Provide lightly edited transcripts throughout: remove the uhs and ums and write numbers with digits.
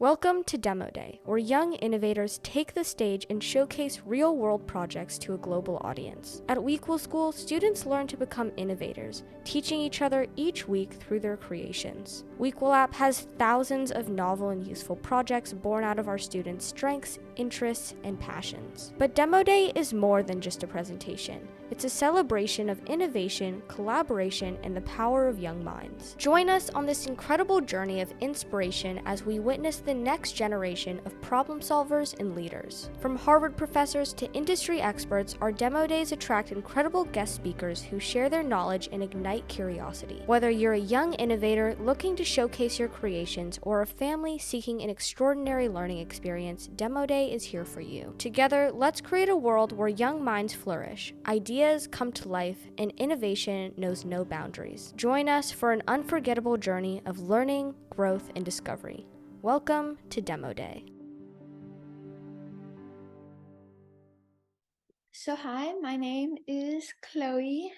Welcome to Demo Day, where young innovators take the stage and showcase real-world projects to a global audience. At WEquil School, students learn to become innovators, teaching each other each week through their creations. WEquil App has thousands of novel and useful projects born out of our students' strengths, interests, and passions. But Demo Day is more than just a presentation. It's a celebration of innovation, collaboration, and the power of young minds. Join us on this incredible journey of inspiration as we witness the next generation of problem solvers and leaders. From Harvard professors to industry experts, our demo days attract incredible guest speakers who share their knowledge and ignite curiosity. Whether you're a young innovator looking to showcase your creations or a family seeking an extraordinary learning experience, Demo Day is here for you. Together, let's create a world where young minds flourish, ideas come to life, and innovation knows no boundaries. Join us for an unforgettable journey of learning, growth, and discovery. Welcome to Demo Day. So hi, my name is Chloe.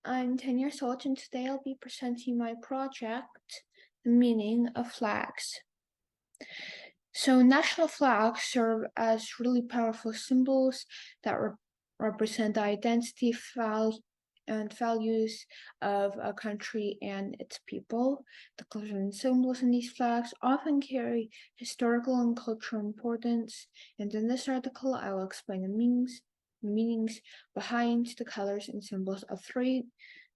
I'm 10 years old and today I'll be presenting my project, The Meaning of Flags. So national flags serve as really powerful symbols that represent the identity, and values of a country and its people. The colors and symbols in these flags often carry historical and cultural importance, and in this article I will explain the meanings behind the colors and symbols of three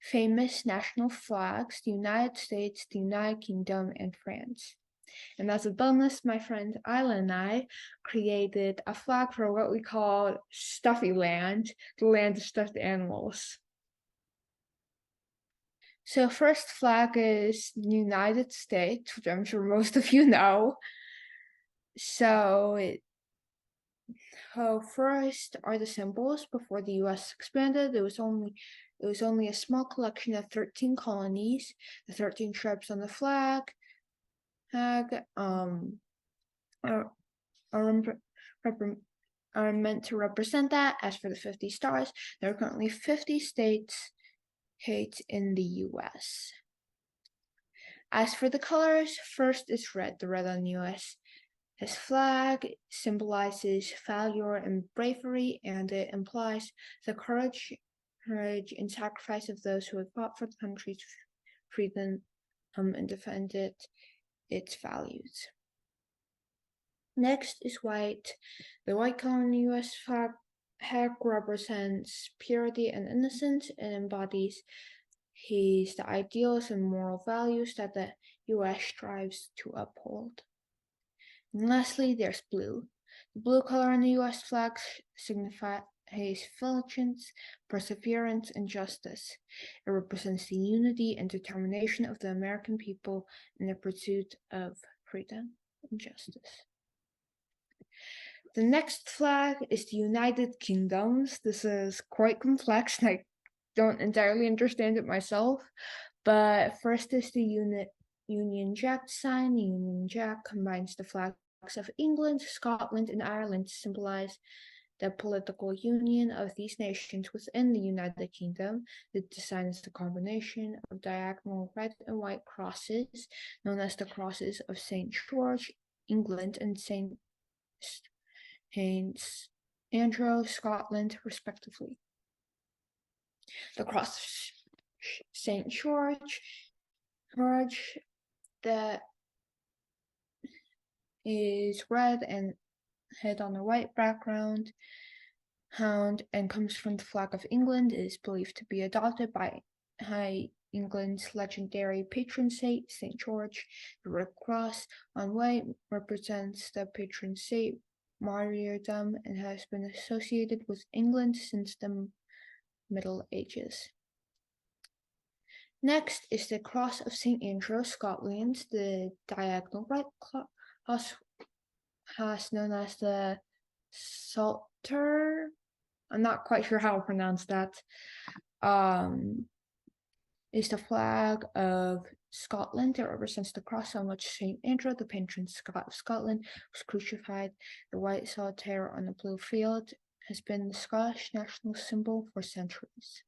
famous national flags: the United States, the United Kingdom, and France. And as a bonus, my friend Isla and I created a flag for what we call Stuffy Land, the land of stuffed animals. So first flag is United States, which I'm sure most of you know. So first are the symbols. Before the U.S. expanded, it was only a small collection of 13 colonies. The 13 stripes on the flag are meant to represent that. As for the 50 stars, there are currently 50 states in the U.S. As for the colors, first is red. The red on the U.S. His flag symbolizes valor and bravery, and it implies the courage and sacrifice of those who have fought for the country's freedom and defended its values. Next is white. The white color in the U.S. flag represents purity and innocence and embodies the ideals and moral values that the U.S. strives to uphold. And lastly, there's blue. The blue color in the U.S. flag signifies vigilance, perseverance, and justice. It represents the unity and determination of the American people in the pursuit of freedom and justice. The next flag is the United Kingdoms. This is quite complex and I don't entirely understand it myself, but first is the Union Jack sign. The Union Jack combines the flags of England, Scotland, and Ireland to symbolize the political union of these nations within the United Kingdom. The design is the combination of diagonal red and white crosses, known as the crosses of St. George, England, and St. Andrew, Scotland, respectively. The cross of St. George that is red and head on a white background and comes from the flag of England. It is believed to be adopted by England's legendary patron saint, St. George. The red cross on white represents the patron saint martyrdom and has been associated with England since the Middle Ages. Next is the cross of St. Andrew, Scotland. The diagonal right cross has known as the Psalter. I'm not quite sure how to pronounce that. Is the flag of Scotland. It represents the cross on which St. Andrew, the patron saint of Scotland, was crucified. The white solitaire on the blue field has been the Scottish national symbol for centuries.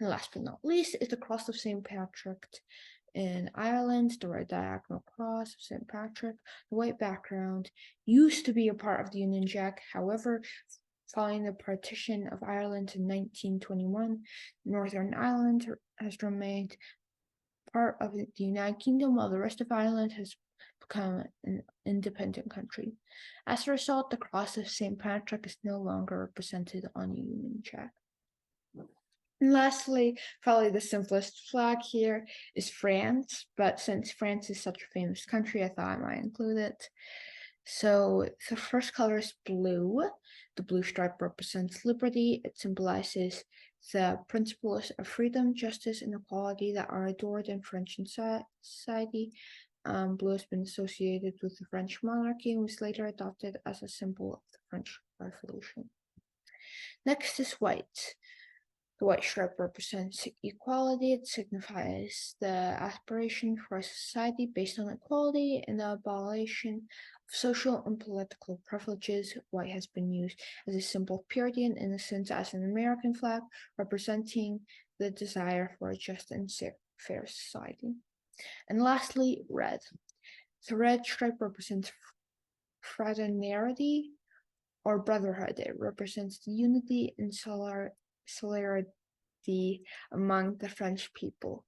And last but not least is the cross of St. Patrick. In Ireland, the red diagonal cross of St. Patrick, the white background, used to be a part of the Union Jack. However, following the partition of Ireland in 1921, Northern Ireland has remained part of the United Kingdom, while the rest of Ireland has become an independent country. As a result, the cross of St. Patrick is no longer represented on a Union Jack. And lastly, probably the simplest flag here is France, but since France is such a famous country, I thought I might include it. So the first color is blue. The blue stripe represents liberty. It symbolizes the principles of freedom, justice, and equality that are adored in French society. Blue has been associated with the French monarchy and was later adopted as a symbol of the French Revolution. Next is white. The white stripe represents equality. It signifies the aspiration for a society based on equality and the abolition of social and political privileges. White has been used as a symbol of purity and innocence as an American flag, representing the desire for a just and fair society. And lastly, red. The red stripe represents fraternity or brotherhood. It represents the unity and solidarity among the French people.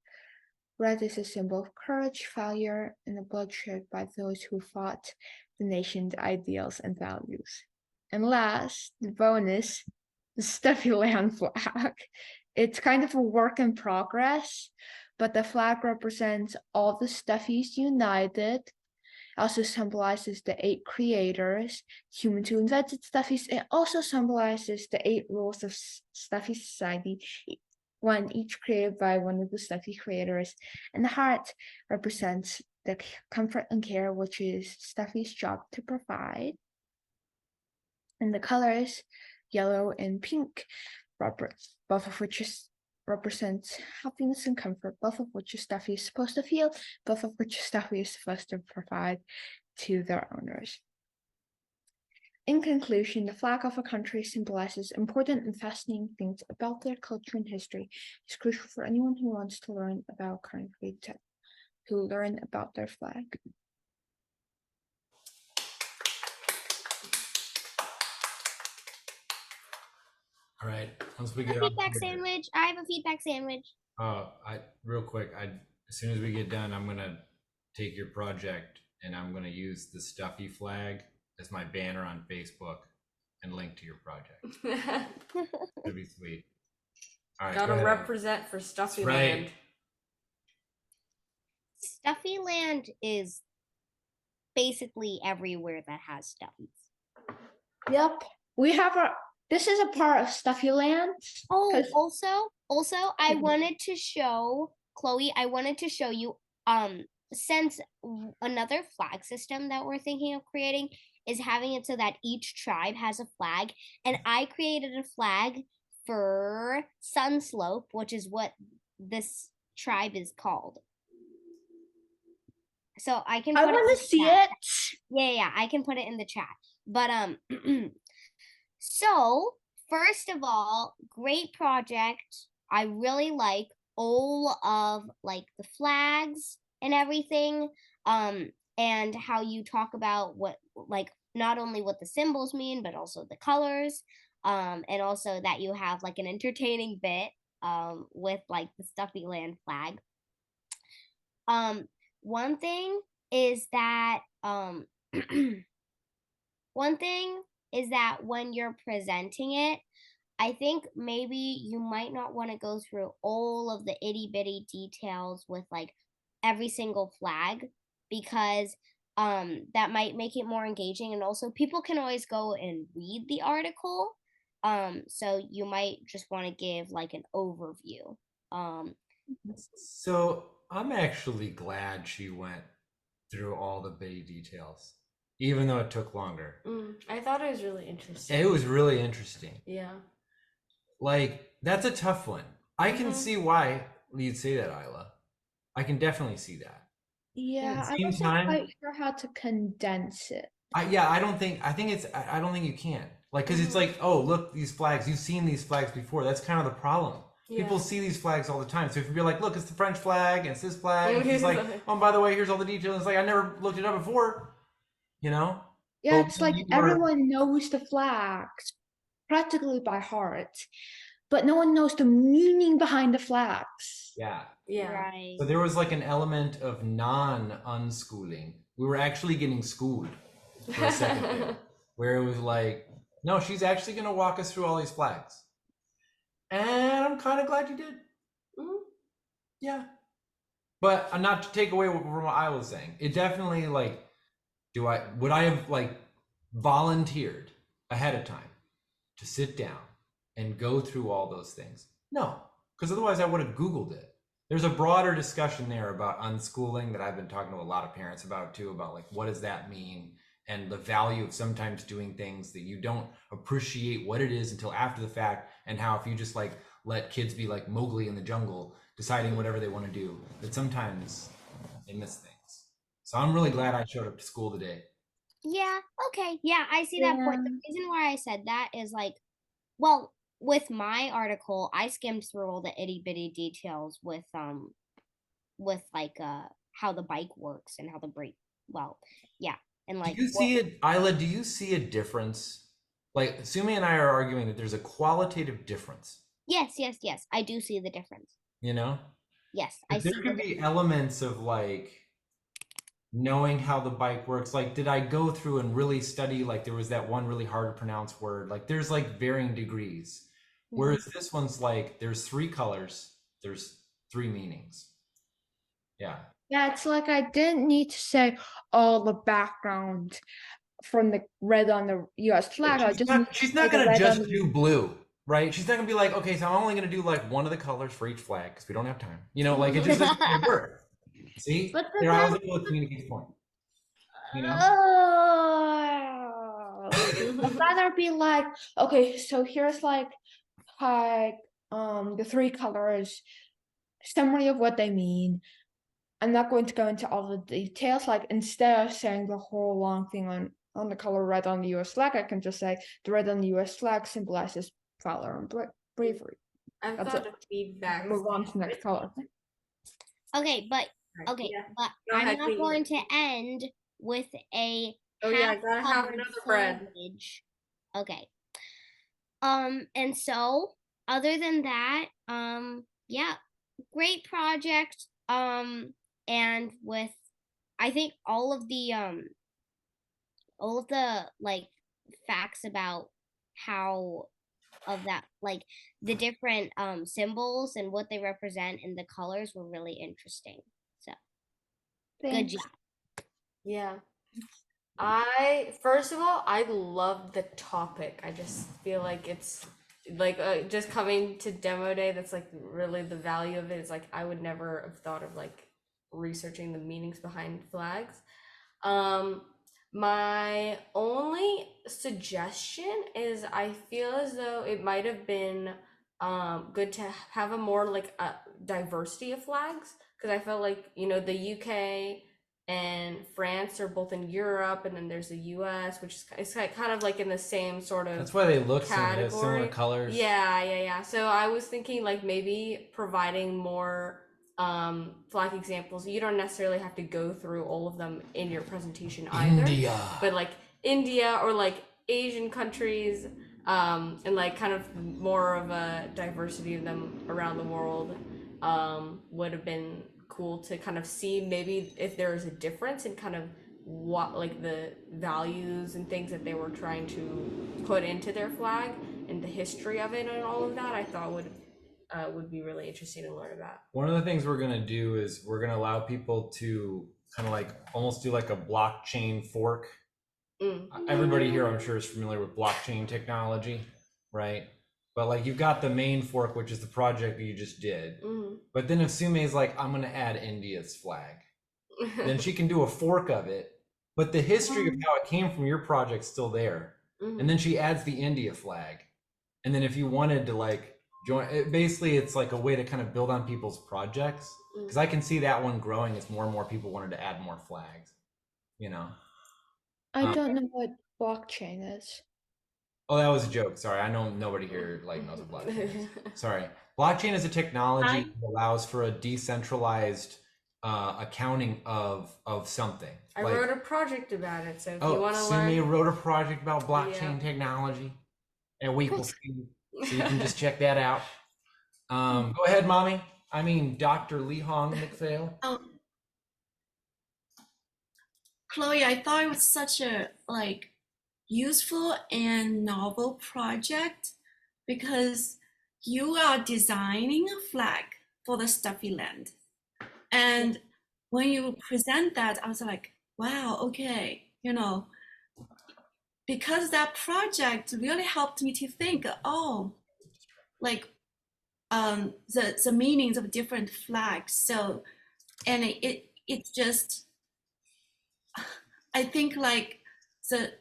Red is a symbol of courage, valor, and the bloodshed by those who fought the nation's ideals and values. And last, the bonus, the Stuffy Land flag. It's kind of a work in progress, but the flag represents all the Stuffies united. Also symbolizes the 8 creators, humans who invented Stuffies. It also symbolizes the 8 rules of Stuffy society, one each created by one of the Stuffy creators. And the heart represents the comfort and care, which is Stuffy's job to provide. And the colors, yellow and pink, both of which represents happiness and comfort, both of which Stuffy is supposed to feel, both of which Stuffy is supposed to provide to their owners. In conclusion, the flag of a country symbolizes important and fascinating things about their culture and history. It's crucial for anyone who wants to learn about country to learn about their flag. All right. Once we get feedback sandwich. I have a feedback sandwich. Real quick, as soon as we get done, I'm gonna take your project and I'm gonna use the Stuffy flag as my banner on Facebook and link to your project. That'd be sweet. All right. Gotta represent for Stuffy That's right. Land. Stuffy Land is basically everywhere that has stuffies. Yep. This is a part of Stuffy Land. Oh, also, I wanted to show Chloe. I wanted to show you. Since another flag system that we're thinking of creating is having it so that each tribe has a flag, and I created a flag for Sunslope, which is what this tribe is called. So I can. I want to see it. Yeah, I can put it in the chat. But so first of all, great project. I really like all of like the flags and everything. And how you talk about what like not only what the symbols mean, but also the colors. And also that you have like an entertaining bit with like the Stuffy Land flag. One thing is that when you're presenting it, I think maybe you might not want to go through all of the itty bitty details with like every single flag, because that might make it more engaging, and also people can always go and read the article. So you might just want to give like an overview. So I'm actually glad she went through all the bitty details, even though it took longer. I thought it was really interesting. It was really interesting. Yeah. Like, that's a tough one. I can see why you'd say that, Isla. I can definitely see that. Yeah, I wasn't quite sure how to condense it. I don't think you can. Like, because it's like, oh, look, these flags. You've seen these flags before. That's kind of the problem. People Yeah. see these flags all the time. So if you're like, look, it's the French flag and it's this flag, and she's like, oh, by the way, here's all the details. It's like, I never looked it up before, you know? Yeah, But it's when like you are, everyone knows the flags practically by heart, but no one knows the meaning behind the flags. yeah. Yeah. Right. So there was like an element of non-unschooling. We were actually getting schooled for a second there, where it was like, no, she's actually going to walk us through all these flags. And I'm kind of glad you did. Mhm. Yeah. But not to take away from what I was saying, it definitely like, would I have like volunteered ahead of time to sit down and go through all those things? No, because otherwise I would have Googled it. There's a broader discussion there about unschooling that I've been talking to a lot of parents about too, about like, what does that mean? And the value of sometimes doing things that you don't appreciate what it is until after the fact, and how if you just like let kids be like Mowgli in the jungle, deciding whatever they want to do, that sometimes they miss things. So I'm really glad I showed up to school today. Yeah, okay. Yeah, I see that point. The reason why I said that is like, well, with my article, I skimmed through all the itty bitty details with like how the bike works and how the brake, well, yeah, and Do like you what, see it, Isla? Do you see a difference? Like Sumi and I are arguing that there's a qualitative difference, yes, I do see the difference. you know? Yes, I But there see can the be elements of like knowing how the bike works. Like, did I go through and really study? Like, there was that one really hard to pronounce word. Like, there's like varying degrees. Whereas this one's like, there's 3 colors, there's 3 meanings. Yeah. Yeah, it's like I didn't need to say all the background from the red on the US flag. I just need to She's say not the gonna red on just the do blue, right? She's not gonna be like, okay, so I'm only gonna do like one of the colors for each flag because we don't have time. You know, like it just doesn't quite work. See, But there I was then able to communicate the point. You know, I'd rather be like, okay, so here's like the 3 colors, summary of what they mean. I'm not going to go into all the details. Like instead of saying the whole long thing on the color red on the US flag, I can just say the red on the US flag symbolizes valor and bravery. I've That's got it. a feedback. Move on to the next color. okay, but okay, Yeah. but Go I'm ahead, not Queenie. going to end with a Oh yeah, I half gotta have covered another bread. sandwich. Okay. And so other than that, yeah, great project. And with I think all of the like facts about how of that like the different symbols and what they represent and the colors were really interesting. So good Thanks. job. Yeah. First of all, I love the topic. I just feel like it's like just coming to demo day. That's like really the value of it is like I would never have thought of like researching the meanings behind flags. Um, my only suggestion is I feel as though it might have been good to have a more like a diversity of flags because I felt like the UK and France are both in Europe, and then there's the US, which is it's kind of like in the same sort of that's why they look category. similar colors. Yeah. So I was thinking like maybe providing more flag examples. You don't necessarily have to go through all of them in your presentation either. India. But like India or like Asian countries, and like kind of more of a diversity of them around the world, would have been cool to kind of see maybe if there is a difference in kind of what like the values and things that they were trying to put into their flag and the history of it and all of that. I thought would be really interesting to learn about. One of the things we're gonna do is we're gonna allow people to kind of like almost do like a blockchain fork. Everybody here, I'm sure, is familiar with blockchain technology, right? But like you've got the main fork, which is the project that you just did. But then if Sume's like, I'm gonna add India's flag, then she can do a fork of it. But the history of how it came from your project's still there. And then she adds the India flag. And then if you wanted to like join it, basically it's like a way to kind of build on people's projects. Because I can see that one growing as more and more people wanted to add more flags, you know. I don't know what blockchain is. Oh, that was a joke. Sorry. I know nobody here like knows what blockchain is. Sorry. Blockchain is a technology that allows for a decentralized accounting of something. I wrote a project about it, so if you Oh, want to Sumi learn, wrote a project about blockchain Yeah. technology at WEquil School, so you can just check that out. Go ahead, mommy. I mean, Dr. Lee Hong McPhail. Oh, Chloe, I thought it was such a useful and novel project because you are designing a flag for the stuffy land. And when you present that, I was like, wow, okay, because that project really helped me to think, oh, like the meanings of different flags. So, and it just, I think like the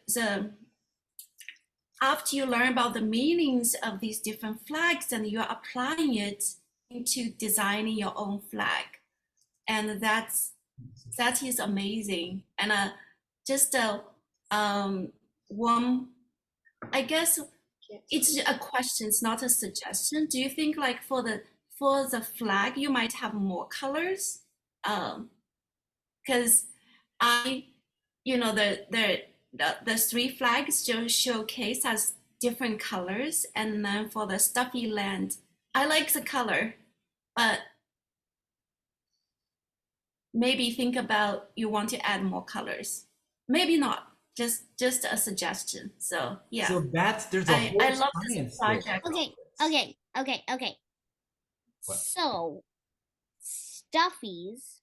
after you learn about the meanings of these different flags, and you're applying it into designing your own flag, and that is amazing. And just one, I guess it's a question, it's not a suggestion. Do you think like for the flag you might have more colors? Because the three flags just showcase as different colors, and then for the stuffy land, I like the color, but maybe think about you want to add more colors. Maybe not. Just a suggestion. So yeah. So there's a whole I love science this there. project. Okay. What? So stuffies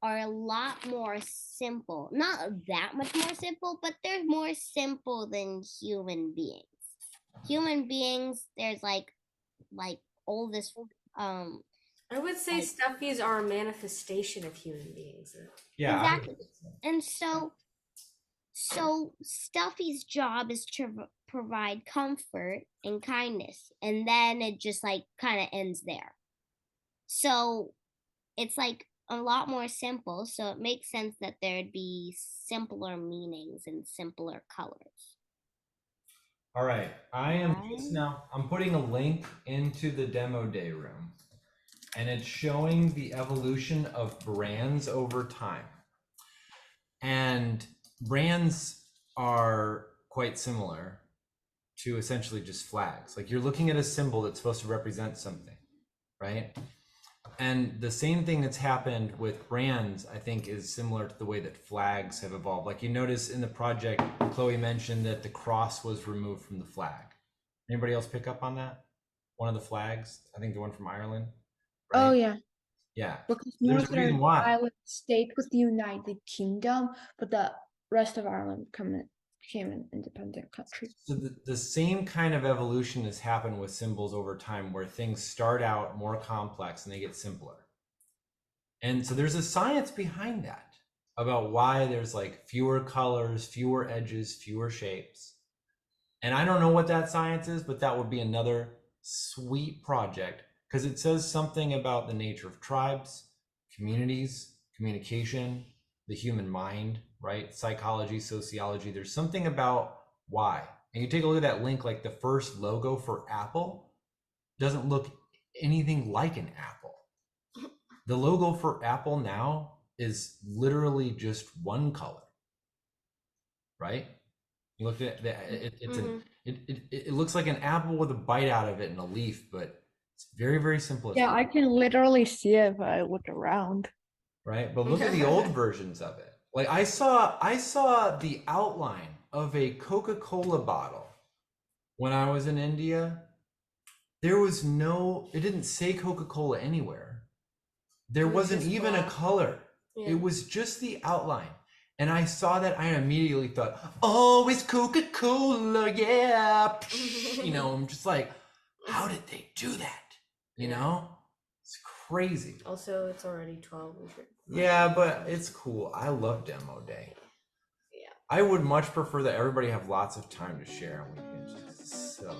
are a lot more simple. Not that much more simple, but they're more simple than human beings. Human beings, there's like all this I would say stuffies are a manifestation of human beings. Yeah. exactly. And so Stuffy's job is to provide comfort and kindness, and then it just like kind of ends there. So it's like a lot more simple, so it makes sense that there'd be simpler meanings and simpler colors. All right, I'm putting a link into the demo day room, and it's showing the evolution of brands over time. And brands are quite similar to essentially just flags. Like you're looking at a symbol that's supposed to represent something, right? And the same thing that's happened with brands, I think, is similar to the way that flags have evolved. Like you notice in the project, Chloe mentioned that the cross was removed from the flag. Anybody else pick up on that? One of the flags, I think the one from Ireland. Right? Oh yeah. Yeah. Because There's a reason why. Ireland stayed with the United Kingdom, but the rest of Ireland became an independent country. So the same kind of evolution has happened with symbols over time, where things start out more complex and they get simpler. And so there's a science behind that about why there's like fewer colors, fewer edges, fewer shapes. And I don't know what that science is, but that would be another sweet project, because it says something about the nature of tribes, communities, communication, the human mind, right? Psychology, sociology. There's something about why. And you take a look at that link, like the first logo for Apple doesn't look anything like an apple. The logo for Apple now is literally just one color, right? You look at that, it looks like an apple with a bite out of it and a leaf, but it's very, very simple. Yeah, I can literally see it if I look around. Right, but look at the old versions of it. Like I saw the outline of a Coca-Cola bottle when I was in India. It didn't say Coca-Cola anywhere. There wasn't even a color. Yeah. It was just the outline. And I saw that, I immediately thought, oh, it's Coca-Cola, yeah. I'm just like, how did they do that? You know? It's crazy. Also, it's already 12. Yeah, but it's cool. I love demo day. Yeah. I would much prefer that everybody have lots of time to share on weekends. So